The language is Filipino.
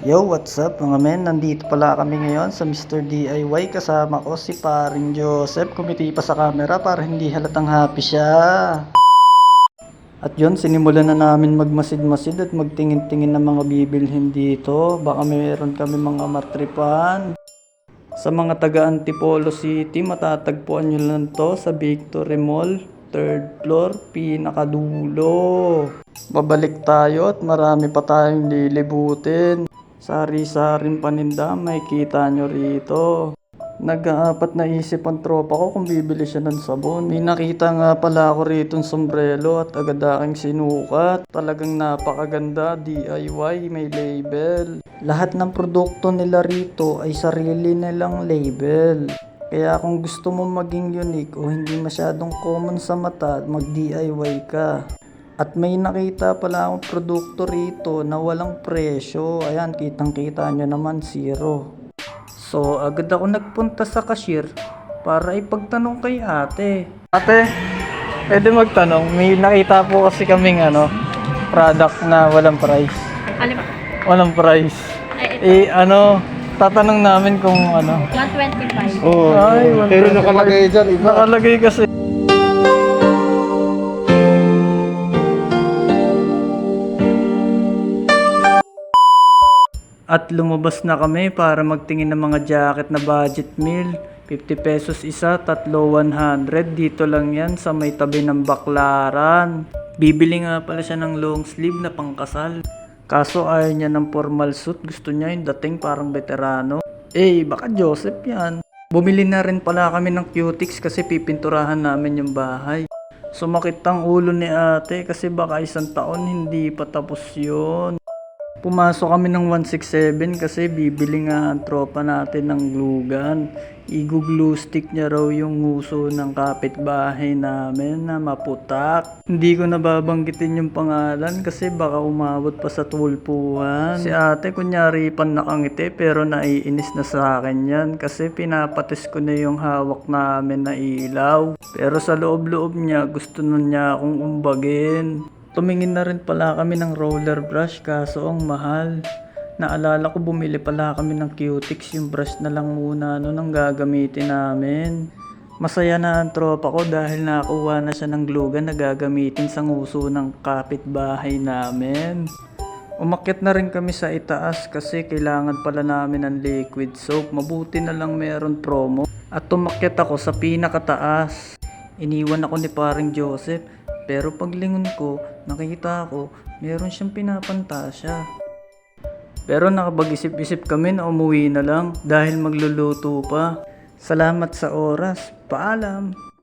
Yo, what's up mga men? Nandito pala kami ngayon sa Mr. DIY. Kasama ko si paring Joseph. Kumiti pa sa camera para hindi halatang happy siya. At yun, sinimulan na namin magmasid-masid at magtingin-tingin ng mga bibilhin dito. Baka meron kami mga matripan. Sa mga taga Antipolo City, matatagpuan nyo lang to sa Victory Mall, 3rd floor, pinakadulo. Babalik tayo at marami pa tayong lilibutin. Sari-saring paninda, makikita nyo rito. Nag-aapat na isip ang tropa ko kung bibili siya ng sabon. May nakita nga pala ako rito ng sombrero at agad aking sinukat. Talagang napakaganda, DIY, may label. Lahat ng produkto nila rito ay sarili nilang label. Kaya kung gusto mo maging unique o hindi masyadong common sa mata, mag-DIY ka. At may nakita pala akong produkto rito na walang presyo. Ayan, kitang-kita nyo naman, zero. So, agad ako nagpunta sa cashier para ipagtanong kay ate. Ate, pwede magtanong. May nakita po kasi kaming product na walang price. Ano ba? Walang price. Ay, ito. Tatanong namin kung 125. Oo, Ay, pero nakalagay dyan, iba. Nakalagay kasi. At lumabas na kami para magtingin ng mga jacket na budget meal. 50 pesos isa, tatlo 100. Dito lang yan sa may tabi ng Baklaran. Bibili nga pala siya ng long sleeve na pangkasal. Kaso ayaw niya ng formal suit. Gusto niya yung dating parang veterano. Baka Joseph yan. Bumili na rin pala kami ng cutics kasi pipinturahan namin yung bahay. Sumakit ang ulo ni ate kasi baka isang taon hindi pa tapos yun. Pumasok kami ng 167 kasi bibili nga ang tropa natin ng glue gun. I-glue stick niya raw yung nguso ng kapitbahay namin na maputak. Hindi ko nababanggitin yung pangalan kasi baka umabot pa sa tulpuhan. Si ate kunyari pan nakangiti pero naiinis na sa akin yan kasi pinapatis ko na yung hawak namin na ilaw. Pero sa loob-loob niya gusto na niya akong umbagin. Tumingin na rin pala kami ng roller brush kaso ang mahal. Naalala ko bumili pala kami ng cutics, yung brush na lang muna ang gagamitin namin. Masaya na ang tropa ko dahil nakakuha na siya ng glue gun na gagamitin sa nguso ng kapitbahay namin. Umakyat na rin kami sa itaas kasi kailangan pala namin ng liquid soap. Mabuti na lang meron promo. At umakyat ako sa pinakataas. Iniwan ako ni paring Joseph. Pero paglingon ko, nakita ko, meron siyang pinapantasya. Pero nakapag-isip-isip kami na umuwi na lang dahil magluluto pa. Salamat sa oras. Paalam!